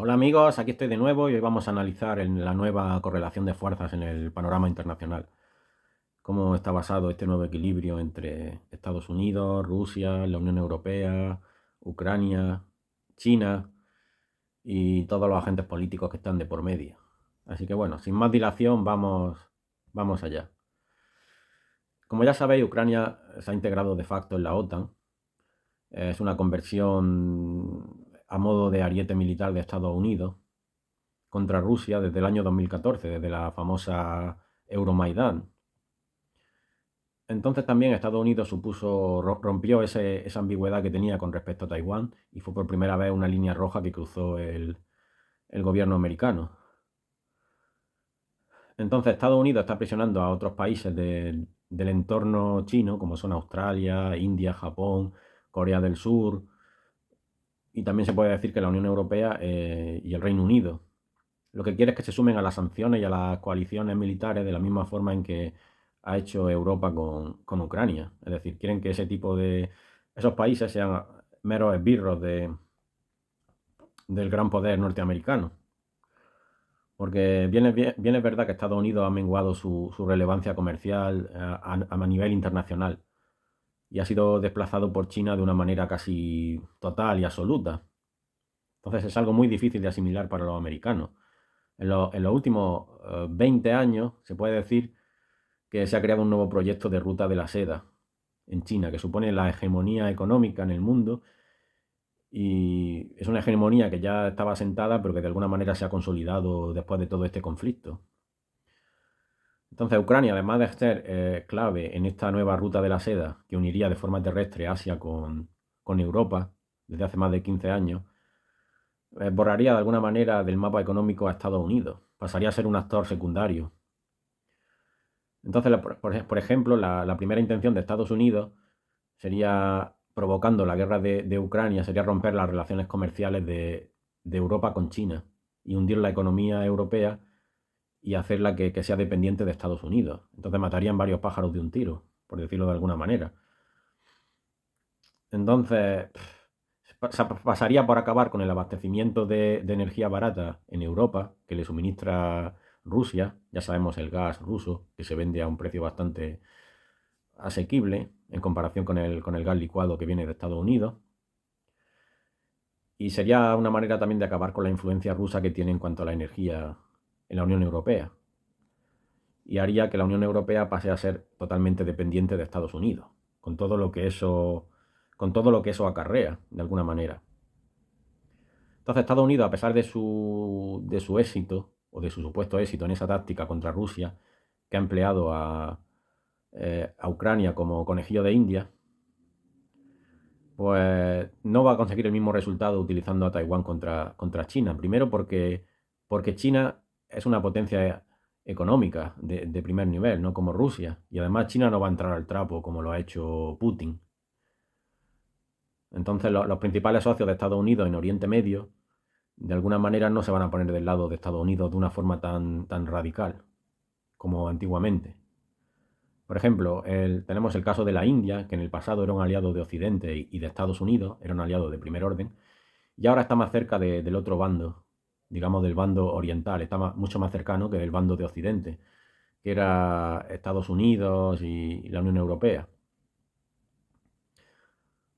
Hola amigos, aquí estoy de nuevo y hoy vamos a analizar la nueva correlación de fuerzas en el panorama internacional. Cómo está basado este nuevo equilibrio entre Estados Unidos, Rusia, la Unión Europea, Ucrania, China y todos los agentes políticos que están de por medio. Así que bueno, sin más dilación, vamos allá. Como ya sabéis, Ucrania se ha integrado de facto en la OTAN. Es una conversión a modo de ariete militar de Estados Unidos contra Rusia desde el año 2014, desde la famosa Euromaidán. Entonces también Estados Unidos rompió esa ambigüedad que tenía con respecto a Taiwán y fue por primera vez una línea roja que cruzó el gobierno americano. Entonces Estados Unidos está presionando a otros países del entorno chino, como son Australia, India, Japón, Corea del Sur, y también se puede decir que la Unión Europea y el Reino Unido. Lo que quiere es que se sumen a las sanciones y a las coaliciones militares de la misma forma en que ha hecho Europa con Ucrania. Es decir, quieren que esos países sean meros esbirros del gran poder norteamericano. Porque bien es verdad que Estados Unidos ha menguado su relevancia comercial a nivel internacional y ha sido desplazado por China de una manera casi total y absoluta. Entonces es algo muy difícil de asimilar para los americanos. En los últimos 20 años se puede decir que se ha creado un nuevo proyecto de ruta de la seda en China, que supone la hegemonía económica en el mundo y es una hegemonía que ya estaba asentada, pero que de alguna manera se ha consolidado después de todo este conflicto. Entonces Ucrania, además de ser clave en esta nueva ruta de la seda que uniría de forma terrestre Asia con Europa desde hace más de 15 años, borraría de alguna manera del mapa económico a Estados Unidos, pasaría a ser un actor secundario. Entonces, por ejemplo, la primera intención de Estados Unidos sería, provocando la guerra de Ucrania, sería romper las relaciones comerciales de Europa con China y hundir la economía europea y hacerla que sea dependiente de Estados Unidos. Entonces matarían varios pájaros de un tiro, por decirlo de alguna manera. Entonces, pasaría por acabar con el abastecimiento de energía barata en Europa, que le suministra Rusia. Ya sabemos el gas ruso, que se vende a un precio bastante asequible en comparación con el gas licuado que viene de Estados Unidos. Y sería una manera también de acabar con la influencia rusa que tiene en cuanto a la energía en la Unión Europea. Y haría que la Unión Europea pase a ser totalmente dependiente de Estados Unidos, con todo lo que eso acarrea, de alguna manera. Entonces Estados Unidos, a pesar de su éxito, o de su supuesto éxito en esa táctica contra Rusia, que ha empleado a Ucrania como conejillo de India, pues no va a conseguir el mismo resultado utilizando a Taiwán contra China. Primero porque China es una potencia económica de primer nivel, no como Rusia. Y además China no va a entrar al trapo como lo ha hecho Putin. Entonces los principales socios de Estados Unidos en Oriente Medio, de alguna manera no se van a poner del lado de Estados Unidos de una forma tan radical como antiguamente. Por ejemplo, tenemos el caso de la India, que en el pasado era un aliado de Occidente y de Estados Unidos, era un aliado de primer orden, y ahora está más cerca del otro bando, digamos del bando oriental, está mucho más cercano que del bando de Occidente, que era Estados Unidos y la Unión Europea.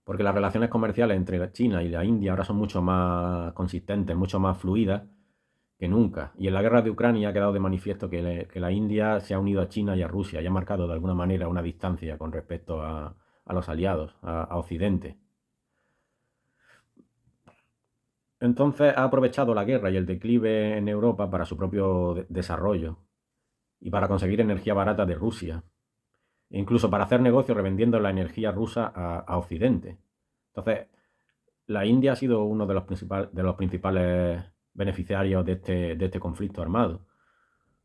Porque las relaciones comerciales entre la China y la India ahora son mucho más consistentes, mucho más fluidas que nunca. Y en la guerra de Ucrania ha quedado de manifiesto que la India se ha unido a China y a Rusia y ha marcado de alguna manera una distancia con respecto a los aliados, a Occidente. Entonces ha aprovechado la guerra y el declive en Europa para su propio desarrollo y para conseguir energía barata de Rusia, e incluso para hacer negocio revendiendo la energía rusa a Occidente. Entonces, la India ha sido uno de los principales beneficiarios de este conflicto armado.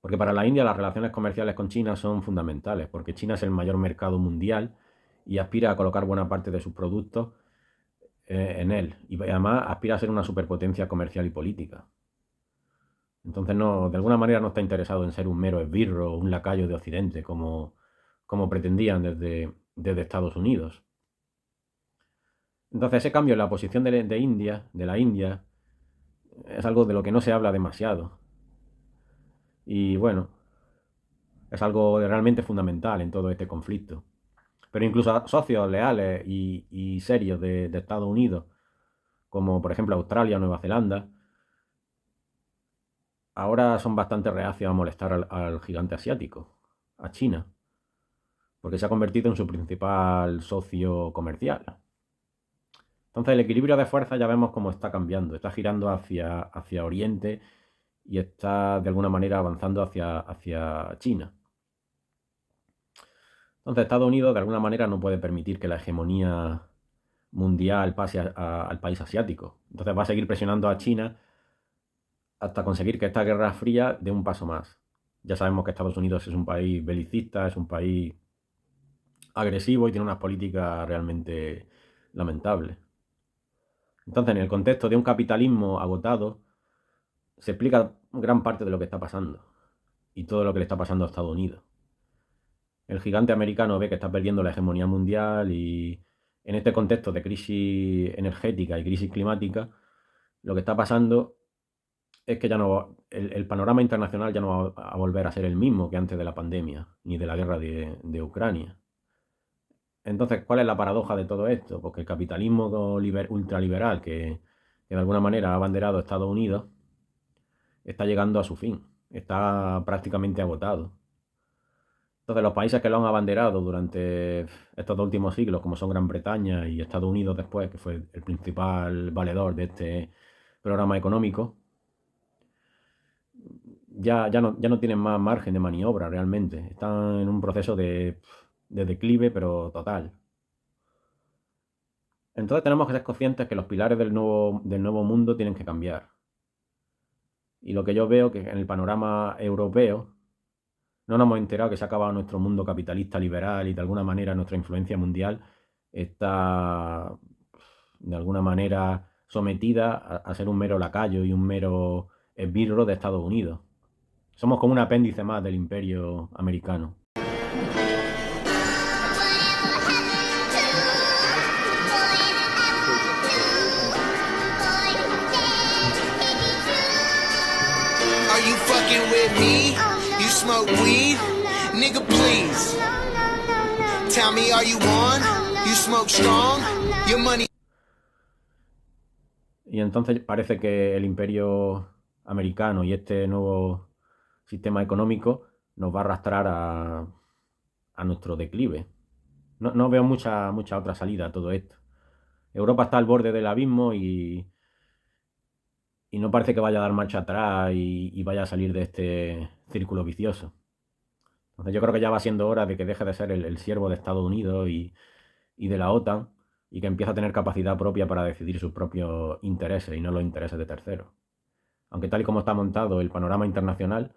Porque para la India las relaciones comerciales con China son fundamentales, porque China es el mayor mercado mundial y aspira a colocar buena parte de sus productos en él. Y además aspira a ser una superpotencia comercial y política. Entonces, no, de alguna manera no está interesado en ser un mero esbirro o un lacayo de Occidente, como pretendían desde Estados Unidos. Entonces, ese cambio en la posición de la India, es algo de lo que no se habla demasiado. Y bueno, es algo realmente fundamental en todo este conflicto. Pero incluso socios leales y serios de Estados Unidos, como por ejemplo Australia o Nueva Zelanda, ahora son bastante reacios a molestar al gigante asiático, a China, porque se ha convertido en su principal socio comercial. Entonces el equilibrio de fuerzas ya vemos cómo está cambiando, está girando hacia Oriente y está de alguna manera avanzando hacia China. Entonces Estados Unidos de alguna manera no puede permitir que la hegemonía mundial pase al país asiático. Entonces va a seguir presionando a China hasta conseguir que esta guerra fría dé un paso más. Ya sabemos que Estados Unidos es un país belicista, es un país agresivo y tiene unas políticas realmente lamentables. Entonces, en el contexto de un capitalismo agotado, se explica gran parte de lo que está pasando y todo lo que le está pasando a Estados Unidos. El gigante americano ve que está perdiendo la hegemonía mundial y en este contexto de crisis energética y crisis climática, lo que está pasando es que ya no el panorama internacional ya no va a volver a ser el mismo que antes de la pandemia ni de la guerra de Ucrania. Entonces, ¿cuál es la paradoja de todo esto? Porque el capitalismo ultraliberal que de alguna manera ha abanderado Estados Unidos está llegando a su fin, está prácticamente agotado. Entonces, los países que lo han abanderado durante estos dos últimos siglos, como son Gran Bretaña y Estados Unidos después, que fue el principal valedor de este programa económico, ya no tienen más margen de maniobra realmente. Están en un proceso de declive, pero total. Entonces tenemos que ser conscientes que los pilares del nuevo mundo tienen que cambiar. Y lo que yo veo que en el panorama europeo no nos hemos enterado que se ha acabado nuestro mundo capitalista liberal y de alguna manera nuestra influencia mundial está de alguna manera sometida a ser un mero lacayo y un mero esbirro de Estados Unidos. Somos como un apéndice más del imperio americano. Are you fucking with me? You smoke weed? Nigga, please. Tell me, are you on? You smoke strong? Your money. Y entonces parece que el imperio americano y este nuevo sistema económico nos va a arrastrar a nuestro declive. No veo mucha otra salida a todo esto. Europa está al borde del abismo y no parece que vaya a dar marcha atrás y vaya a salir de este círculo vicioso. Entonces yo creo que ya va siendo hora de que deje de ser el siervo de Estados Unidos y de la OTAN y que empiece a tener capacidad propia para decidir sus propios intereses y no los intereses de terceros. Aunque tal y como está montado el panorama internacional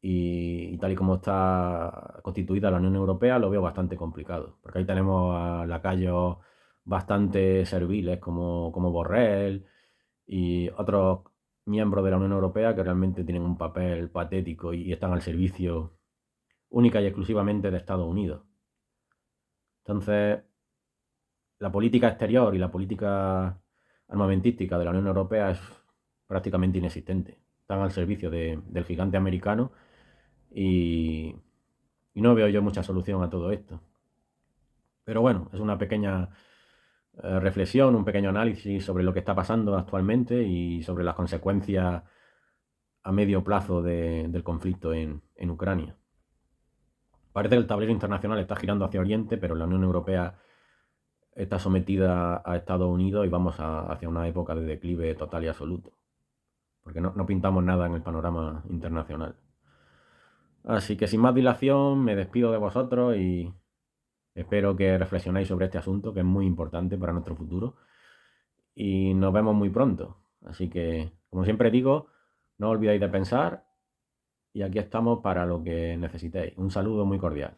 y tal y como está constituida la Unión Europea, lo veo bastante complicado. Porque ahí tenemos a lacayos bastante serviles como Borrell y otros miembros de la Unión Europea que realmente tienen un papel patético y están al servicio única y exclusivamente de Estados Unidos. Entonces, la política exterior y la política armamentística de la Unión Europea es prácticamente inexistente. Están al servicio del gigante americano y no veo yo mucha solución a todo esto. Pero bueno, es una pequeña reflexión, un pequeño análisis sobre lo que está pasando actualmente y sobre las consecuencias a medio plazo del conflicto en Ucrania. Parece que el tablero internacional está girando hacia Oriente, pero la Unión Europea está sometida a Estados Unidos y vamos hacia una época de declive total y absoluto. Porque no pintamos nada en el panorama internacional. Así que sin más dilación, me despido de vosotros y espero que reflexionéis sobre este asunto, que es muy importante para nuestro futuro. Y nos vemos muy pronto. Así que, como siempre digo, no olvidéis de pensar y aquí estamos para lo que necesitéis. Un saludo muy cordial.